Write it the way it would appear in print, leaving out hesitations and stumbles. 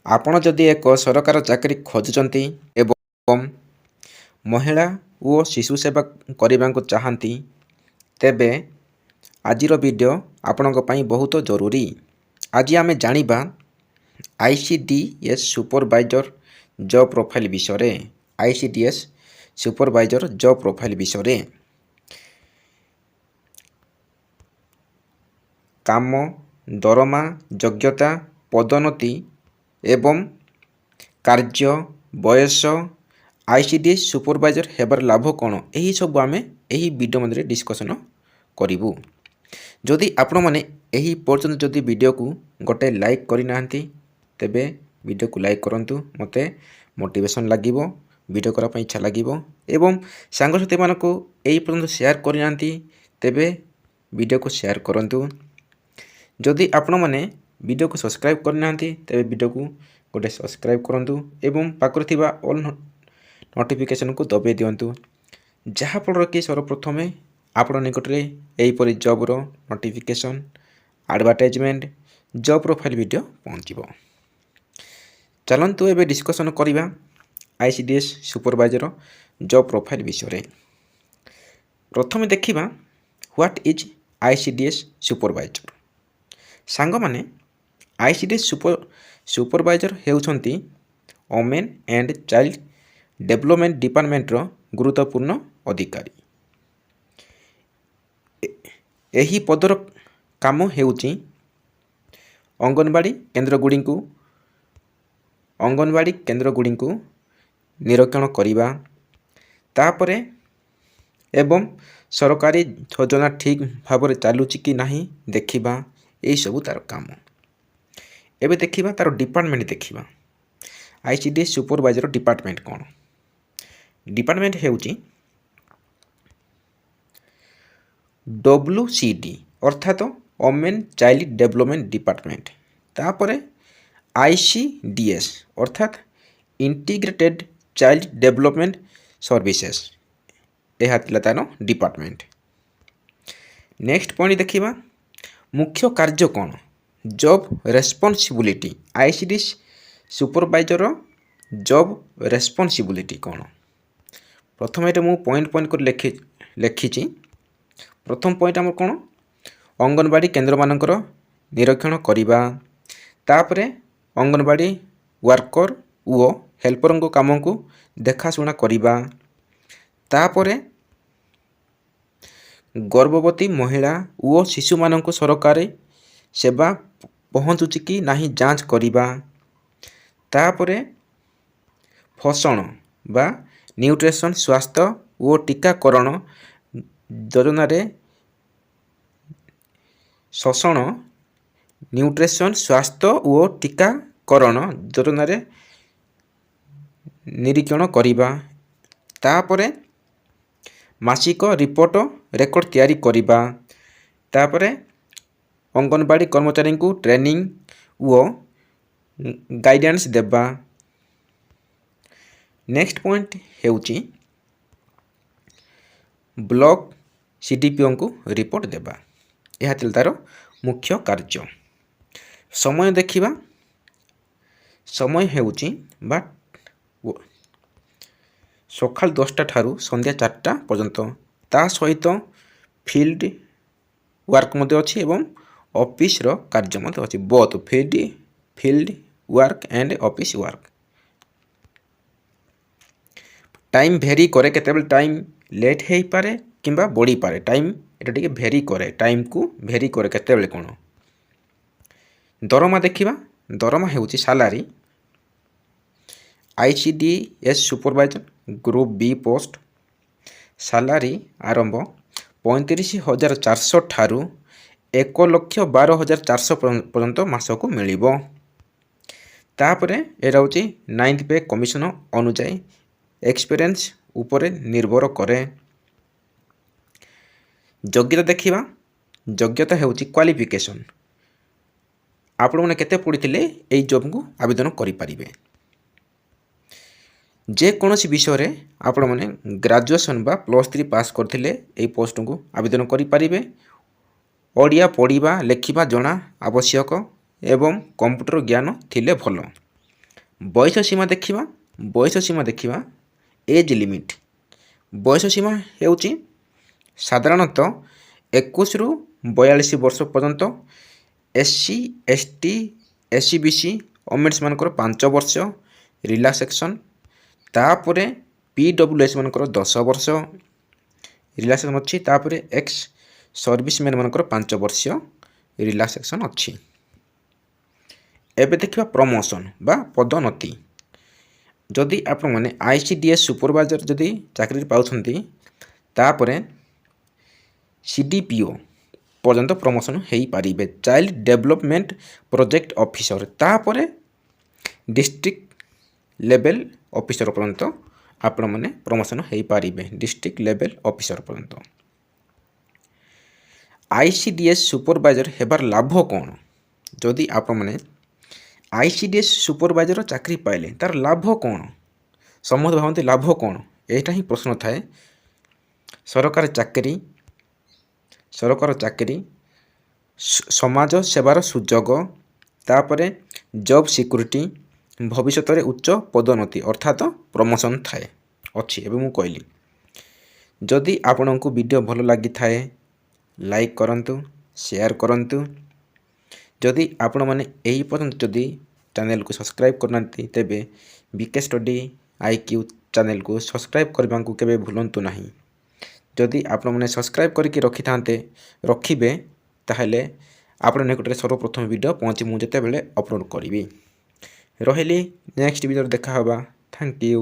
ଆପଣ ଯଦି ଏକ ସରକାର ଚାକିରି ଖୋଜୁଛନ୍ତି ଏବଂ ମହିଳା ଓ ଶିଶୁ ସେବା କରିବାକୁ ଚାହାନ୍ତି, ତେବେ ଆଜିର ଭିଡ଼ିଓ ଆପଣଙ୍କ ପାଇଁ ବହୁତ ଜରୁରୀ। ଆଜି ଆମେ ଜାଣିବା ICDS ସୁପରଭାଇଜର ଜବ୍ ପ୍ରୋଫାଇଲ୍ ବିଷୟରେ। ICDS ସୁପରଭାଇଜର ଜବ୍ ପ୍ରୋଫାଇଲ୍ ବିଷୟରେ। କାମ, ଦରମା, ଯୋଗ୍ୟତା, ପଦୋନ୍ନତି ଏବଂ କାର୍ଯ୍ୟ, ବୟସ, ICDS ସୁପରଭାଇଜର ହେବାର ଲାଭ କ'ଣ, ଏହି ସବୁ ଆମେ ଏହି ଭିଡ଼ିଓ ମଧ୍ୟରେ ଡିସ୍କସନ୍ କରିବୁ। ଯଦି ଆପଣମାନେ ଏହି ପର୍ଯ୍ୟନ୍ତ ଯଦି ଭିଡ଼ିଓକୁ ଗୋଟେ ଲାଇକ୍ କରିନାହାନ୍ତି, ତେବେ ଭିଡ଼ିଓକୁ ଲାଇକ୍ କରନ୍ତୁ। ମୋତେ ମୋଟିଭେସନ୍ ଲାଗିବ, ଭିଡ଼ିଓ କରିବା ପାଇଁ ଇଚ୍ଛା ଲାଗିବ। ଏବଂ ସାଙ୍ଗସାଥିମାନଙ୍କୁ ଏହି ପର୍ଯ୍ୟନ୍ତ ସେୟାର କରିନାହାନ୍ତି, ତେବେ ଭିଡ଼ିଓକୁ ସେୟାର କରନ୍ତୁ। ଯଦି ଆପଣମାନେ ଭିଡ଼ିଓକୁ ସବସ୍କ୍ରାଇବ୍ କରିନାହାନ୍ତି, ତେବେ ଭିଡ଼ିଓକୁ ଗୋଟେ ସବସ୍କ୍ରାଇବ୍ କରନ୍ତୁ ଏବଂ ପାଖରେ ଥିବା ଅଲ୍ ନୋଟିଫିକେସନ୍କୁ ଦବାଇ ଦିଅନ୍ତୁ, ଯାହାଫଳରେ କି ସର୍ବପ୍ରଥମେ ଆପଣ ନିକଟରେ ଏହିପରି ଜବ୍ର ନୋଟିଫିକେସନ୍, ଆଡ଼ଭାର୍ଟାଇଜମେଣ୍ଟ, ଜବ୍ ପ୍ରୋଫାଇଲ୍ ଭିଡ଼ିଓ ପହଞ୍ଚିବ। ଚାଲନ୍ତୁ ଏବେ ଡିସ୍କସନ୍ କରିବା ICDS ସୁପରଭାଇଜର ଜବ୍ ପ୍ରୋଫାଇଲ୍ ବିଷୟରେ। ପ୍ରଥମେ ଦେଖିବା ହ୍ୱାଟ୍ ଇଜ୍ ICDS ସୁପରଭାଇଜର। ସାଙ୍ଗମାନେ, ICDS ସୁପରଭାଇଜର ହେଉଛନ୍ତି ଓମେନ୍ ଆଣ୍ଡ ଚାଇଲ୍ଡ ଡେଭଲପମେଣ୍ଟ ଡିପାର୍ଟମେଣ୍ଟର ଗୁରୁତ୍ୱପୂର୍ଣ୍ଣ ଅଧିକାରୀ। ଏହି ପଦର କାମ ହେଉଛି ଅଙ୍ଗନବାଡ଼ି କେନ୍ଦ୍ରଗୁଡ଼ିକୁ ନିରୀକ୍ଷଣ କରିବା, ତାପରେ ଏବଂ ସରକାରୀ ଯୋଜନା ଠିକ୍ ଭାବରେ ଚାଲୁଛି କି ନାହିଁ ଦେଖିବା, ଏହିସବୁ ତା'ର କାମ। ଏବେ ଦେଖିବା ତା'ର ଡିପାର୍ଟମେଣ୍ଟ ଦେଖିବା। ICDS ସୁପରଭାଇଜର ଡିପାର୍ଟମେଣ୍ଟ କ'ଣ? ଡିପାର୍ଟମେଣ୍ଟ ହେଉଛି WCD ଅର୍ଥାତ ଓମେନ୍ ଚାଇଲ୍ଡ ଡେଭଲପମେଣ୍ଟ ଡିପାର୍ଟମେଣ୍ଟ। ତାପରେ ICDS ଅର୍ଥାତ ଇଣ୍ଟିଗ୍ରେଟେଡ୍ ଚାଇଲ୍ଡ ଡେଭଲପମେଣ୍ଟ ସର୍ଭିସେସ୍। ଏହା ଥିଲା ତା'ର ଡିପାର୍ଟମେଣ୍ଟ। ନେକ୍ସଟ ପଏଣ୍ଟ ଦେଖିବା, ମୁଖ୍ୟ କାର୍ଯ୍ୟ କ'ଣ? Job responsibility. ICDS supervisor job responsibility କ'ଣ? ପ୍ରଥମେ ଏଇଟା ମୁଁ ପଏଣ୍ଟ କରି ଲେଖିଛି। ପ୍ରଥମ ପଏଣ୍ଟ ଆମର କ'ଣ? ଅଙ୍ଗନବାଡ଼ି କେନ୍ଦ୍ରମାନଙ୍କର ନିରୀକ୍ଷଣ କରିବା, ତାପରେ ଅଙ୍ଗନବାଡ଼ି ୱାର୍କର ଓ ହେଲ୍ପରଙ୍କ କାମକୁ ଦେଖାଶୁଣା କରିବା, ତାପରେ ଗର୍ଭବତୀ ମହିଳା ଓ ଶିଶୁମାନଙ୍କୁ ସରକାରୀ ସେବା ପହଞ୍ଚୁଛି କି ନାହିଁ ଯାଞ୍ଚ କରିବା, ତାପରେ ପୋଷଣ ବା ନ୍ୟୁଟ୍ରିସନ୍ ସ୍ୱାସ୍ଥ୍ୟ ଓ ଟୀକାକରଣ ଯୋଜନାରେ ଶୋଷଣ ନ୍ୟୁଟ୍ରିସନ୍ ସ୍ୱାସ୍ଥ୍ୟ ଓ ଟୀକାକରଣ ଯୋଜନାରେ ନିରୀକ୍ଷଣ କରିବା, ତାପରେ ମାସିକ ରିପୋର୍ଟ ରେକର୍ଡ଼ ତିଆରି କରିବା, ତାପରେ ଅଙ୍ଗନବାଡ଼ି କର୍ମଚାରୀଙ୍କୁ ଟ୍ରେନିଂ ଓ ଗାଇଡାନ୍ସ ଦେବା। ନେକ୍ସଟ ପଏଣ୍ଟ ହେଉଛି ବ୍ଲକ CDPOଙ୍କୁ ରିପୋର୍ଟ ଦେବା। ଏହା ଥିଲା ତା'ର ମୁଖ୍ୟ କାର୍ଯ୍ୟ। ସମୟ ଦେଖିବା। ସମୟ ହେଉଛି ସକାଳ 10ଟା ଠାରୁ ସନ୍ଧ୍ୟା 4ଟା ପର୍ଯ୍ୟନ୍ତ। ତା ସହିତ ଫିଲ୍ଡ ୱାର୍କ ମଧ୍ୟ ଅଛି ଏବଂ ଅଫିସର କାର୍ଯ୍ୟ ମଧ୍ୟ ଅଛି। Both field work and office work. Time very କରେ, କେତେବେଳେ ଟାଇମ୍ ଲେଟ୍ ହେଇପାରେ କିମ୍ବା ବଢ଼ିପାରେ। ଟାଇମ୍ ଏଇଟା ଟିକେ ଭେରି କରେ, ଟାଇମ୍କୁ ଭେରି କରେ କେତେବେଳେ କ'ଣ। ଦରମା ଦେଖିବା। ଦରମା ହେଉଛି salary. ICDS supervisor group B post. Salary ଆରମ୍ଭ 35,400 ଠାରୁ 1,12,400 ପର୍ଯ୍ୟନ୍ତ ମାସକୁ ମିଳିବ। ତାପରେ ଏଇଟା ହେଉଛି 9th ପେ କମିଶନ ଅନୁଯାୟୀ ଏକ୍ସପିରିଏନ୍ସ ଉପରେ ନିର୍ଭର କରେ। ଯୋଗ୍ୟତା ଦେଖିବା। ଯୋଗ୍ୟତା ହେଉଛି କ୍ୱାଲିଫିକେସନ୍। ଆପଣମାନେ କେତେ ପଢ଼ିଥିଲେ ଏହି ଜବ୍କୁ ଆବେଦନ କରିପାରିବେ। ଯେକୌଣସି ବିଷୟରେ ଆପଣମାନେ ଗ୍ରାଜୁଏସନ୍ ବା +3 ପାସ୍ କରିଥିଲେ ଏହି ପୋଷ୍ଟକୁ ଆବେଦନ କରିପାରିବେ। ଓଡ଼ିଆ ପଢ଼ିବା ଲେଖିବା ଜଣା ଆବଶ୍ୟକ ଏବଂ କମ୍ପ୍ୟୁଟର ଜ୍ଞାନ ଥିଲେ ଭଲ। ବୟସ ସୀମା ଦେଖିବା। ବୟସ ସୀମା ଦେଖିବା ଏଜ୍ ଲିମିଟ୍। ବୟସ ସୀମା ହେଉଛି ସାଧାରଣତଃ 21ରୁ 42 ବର୍ଷ ପର୍ଯ୍ୟନ୍ତ। SC ST SC BC ଓମେନ୍ସମାନଙ୍କର 5 ବର୍ଷ ରିଲାକ୍ସେସନ୍। ତାପରେ PWS ମାନଙ୍କର 10 ବର୍ଷ ରିଲାକ୍ସେସନ୍ ଅଛି। ତାପରେ ଏକ୍ସ ସର୍ଭିସମ୍ୟାନ୍ ମାନଙ୍କର 5 ବର୍ଷ ରିଲାକ୍ସେସନ୍ ଅଛି। ଏବେ ଦେଖିବା ପ୍ରମୋସନ୍ ବା ପଦୋନ୍ନତି। ଯଦି ଆପଣମାନେ ICDS ସୁପରଭାଇଜର ଯଦି ଚାକିରି ପାଉଛନ୍ତି ତାପରେ CDPO ପର୍ଯ୍ୟନ୍ତ ପ୍ରମୋସନ୍ ହେଇପାରିବେ। ଚାଇଲ୍ଡ ଡେଭଲପମେଣ୍ଟ ପ୍ରୋଜେକ୍ଟ ଅଫିସର, ତାପରେ ଡିଷ୍ଟ୍ରିକ୍ଟ ଲେଭେଲ୍ ଅଫିସର ପର୍ଯ୍ୟନ୍ତ ଆପଣମାନେ ପ୍ରମୋସନ୍ ହେଇପାରିବେ। ଡିଷ୍ଟ୍ରିକ୍ଟ ଲେଭେଲ୍ ଅଫିସର ପର୍ଯ୍ୟନ୍ତ। ICDS ସୁପରଭାଇଜର ହେବାର ଲାଭ କ'ଣ? ଯଦି ଆପଣମାନେ ICDS ସୁପରଭାଇଜର ଚାକିରି ପାଇଲେ ତାର ଲାଭ କ'ଣ? ସମସ୍ତେ ଭାବନ୍ତି ଲାଭ କ'ଣ? ଏଇଟା ହିଁ ପ୍ରଶ୍ନ ଥାଏ। ସରକାରୀ ଚାକିରି, ସମାଜ ସେବାର ସୁଯୋଗ, ତାପରେ ଜବ୍ ସିକ୍ୟୁରିଟି, ଭବିଷ୍ୟତରେ ଉଚ୍ଚ ପଦୋନ୍ନତି ଅର୍ଥାତ୍ ପ୍ରମୋସନ୍ ଥାଏ ଅଛି। ଏବେ ମୁଁ କହିଲି। ଯଦି ଆପଣଙ୍କୁ ଭିଡ଼ିଓ ଭଲ ଲାଗିଥାଏ ଲାଇକ୍ କରନ୍ତୁ, ସେୟାର କରନ୍ତୁ। ଯଦି ଆପଣମାନେ ଏହି ପର୍ଯ୍ୟନ୍ତ ଯଦି ଚ୍ୟାନେଲକୁ ସବସ୍କ୍ରାଇବ୍ କରିନାହାନ୍ତି ତେବେ BK ଷ୍ଟଡି IQ ଚ୍ୟାନେଲକୁ ସବସ୍କ୍ରାଇବ୍ କରିବାକୁ କେବେ ଭୁଲନ୍ତୁ ନାହିଁ। ଯଦି ଆପଣମାନେ ସବସ୍କ୍ରାଇବ୍ କରିକି ରଖିବେ ତାହେଲେ ଆପଣ ନିକଟରେ ସର୍ବପ୍ରଥମ ଭିଡ଼ିଓ ପହଞ୍ଚି ମୁଁ ଯେତେବେଳେ ଅପଲୋଡ଼ କରିବି। ରହିଲି, ନେକ୍ସଟ ଭିଡ଼ିଓରେ ଦେଖା ହେବା। Thank you.